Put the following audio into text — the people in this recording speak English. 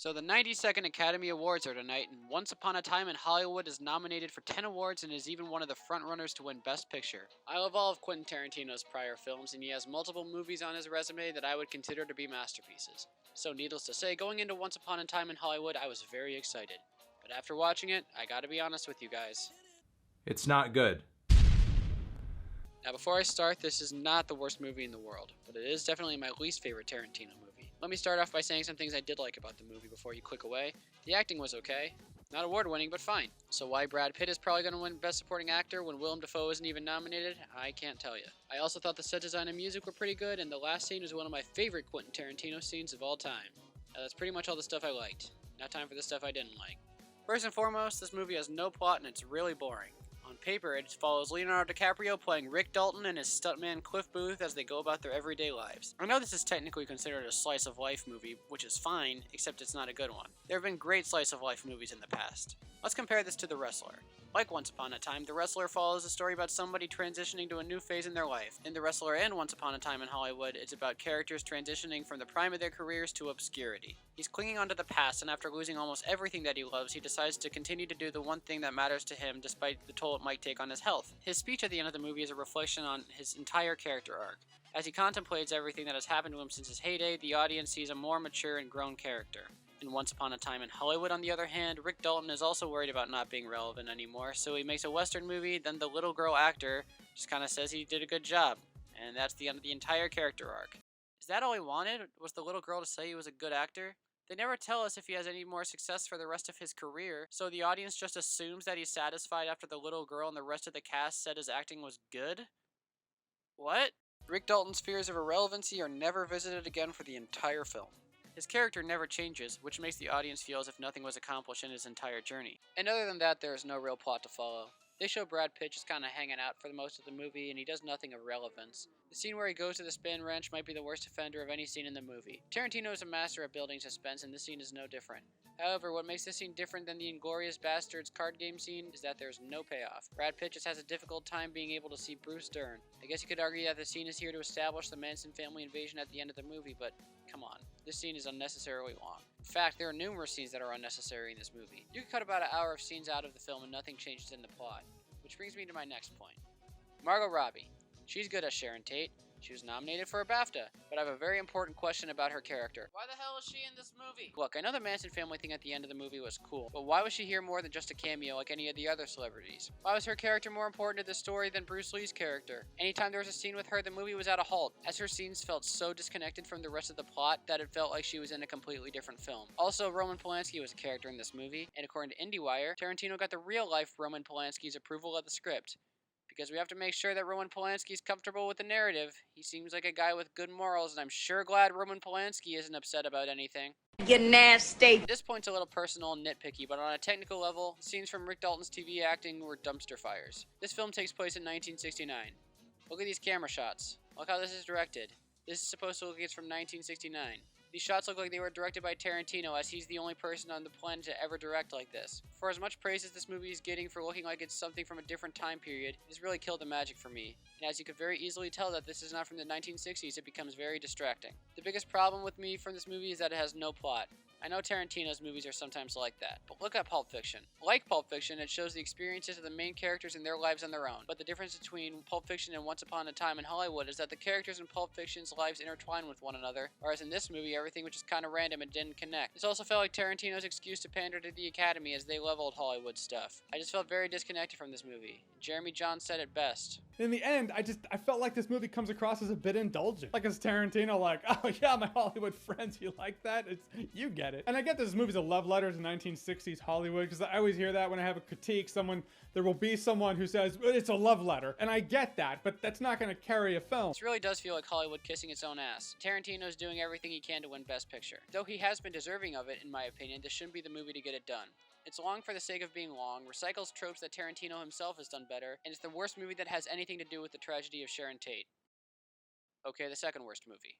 So the 92nd Academy Awards are tonight, and Once Upon a Time in Hollywood is nominated for 10 awards and is even one of the frontrunners to win Best Picture. I love all of Quentin Tarantino's prior films, and he has multiple movies on his resume that I would consider to be masterpieces. So needless to say, going into Once Upon a Time in Hollywood, I was very excited. But after watching it, I gotta be honest with you guys. It's not good. Now, before I start, this is not the worst movie in the world, but it is definitely my least favorite Tarantino movie. Let me start off by saying some things I did like about the movie before you click away. The acting was okay. Not award winning, but fine. So why Brad Pitt is probably going to win Best Supporting Actor when Willem Dafoe isn't even nominated, I can't tell you. I also thought the set design and music were pretty good, and the last scene was one of my favorite Quentin Tarantino scenes of all time. That's pretty much all the stuff I liked. Now time for the stuff I didn't like. First and foremost, this movie has no plot and it's really boring. On paper, it follows Leonardo DiCaprio playing Rick Dalton and his stuntman Cliff Booth as they go about their everyday lives. I know this is technically considered a slice of life movie, which is fine, except it's not a good one. There have been great slice of life movies in the past. Let's compare this to The Wrestler. Like Once Upon a Time, The Wrestler follows a story about somebody transitioning to a new phase in their life. In The Wrestler and Once Upon a Time in Hollywood, it's about characters transitioning from the prime of their careers to obscurity. He's clinging onto the past, and after losing almost everything that he loves, he decides to continue to do the one thing that matters to him despite the toll it might take on his health. His speech at the end of the movie is a reflection on his entire character arc. As he contemplates everything that has happened to him since his heyday, the audience sees a more mature and grown character. In Once Upon a Time in Hollywood, on the other hand, Rick Dalton is also worried about not being relevant anymore, so he makes a Western movie, then the little girl actor just kind of says he did a good job. And that's the end of the entire character arc. Is that all he wanted? Was the little girl to say he was a good actor? They never tell us if he has any more success for the rest of his career, so the audience just assumes that he's satisfied after the little girl and the rest of the cast said his acting was good? What? Rick Dalton's fears of irrelevancy are never visited again for the entire film. His character never changes, which makes the audience feel as if nothing was accomplished in his entire journey. And other than that, there is no real plot to follow. They show Brad Pitt just kind of hanging out for most of the movie, and he does nothing of relevance. The scene where he goes to the spin wrench might be the worst offender of any scene in the movie. Tarantino is a master at building suspense, and this scene is no different. However, what makes this scene different than the Inglourious Basterds card game scene is that there's no payoff. Brad Pitt just has a difficult time being able to see Bruce Dern. I guess you could argue that the scene is here to establish the Manson family invasion at the end of the movie, but come on. This scene is unnecessarily long. In fact, there are numerous scenes that are unnecessary in this movie. You could cut about an hour of scenes out of the film and nothing changes in the plot. Which brings me to my next point. Margot Robbie. She's good as Sharon Tate. She was nominated for a BAFTA, but I have a very important question about her character. Why the hell is she in this movie? Look, I know the Manson family thing at the end of the movie was cool, but why was she here more than just a cameo like any of the other celebrities? Why was her character more important to the story than Bruce Lee's character? Anytime there was a scene with her, the movie was at a halt, as her scenes felt so disconnected from the rest of the plot that it felt like she was in a completely different film. Also, Roman Polanski was a character in this movie, and according to IndieWire, Tarantino got the real-life Roman Polanski's approval of the script. Because we have to make sure that Roman Polanski's comfortable with the narrative. He seems like a guy with good morals, and I'm sure glad Roman Polanski isn't upset about anything. You nasty. This point's a little personal and nitpicky, but on a technical level, scenes from Rick Dalton's TV acting were dumpster fires. This film takes place in 1969. Look at these camera shots. Look how this is directed. This is supposed to look like it's from 1969. These shots look like they were directed by Tarantino, as he's the only person on the planet to ever direct like this. For as much praise as this movie is getting for looking like it's something from a different time period, it's really killed the magic for me. And as you could very easily tell that this is not from the 1960s, it becomes very distracting. The biggest problem with me from this movie is that it has no plot. I know Tarantino's movies are sometimes like that, but look at Pulp Fiction. Like Pulp Fiction, it shows the experiences of the main characters and their lives on their own. But the difference between Pulp Fiction and Once Upon a Time in Hollywood is that the characters in Pulp Fiction's lives intertwine with one another, whereas in this movie, everything was just kind of random and didn't connect. This also felt like Tarantino's excuse to pander to the Academy as they leveled Hollywood stuff. I just felt very disconnected from this movie. Jeremy Johns said it best. In the end, I felt like this movie comes across as a bit indulgent. Like, as Tarantino, like, oh yeah, my Hollywood friends, you like that? You get it. And I get this movie's a love letter to 1960s Hollywood, because I always hear that when I have a critique, there will be someone who says, it's a love letter. And I get that, but that's not gonna carry a film. This really does feel like Hollywood kissing its own ass. Tarantino's doing everything he can to win Best Picture. Though he has been deserving of it, in my opinion, this shouldn't be the movie to get it done. It's long for the sake of being long, recycles tropes that Tarantino himself has done better, and it's the worst movie that has anything to do with the tragedy of Sharon Tate. Okay, the second worst movie.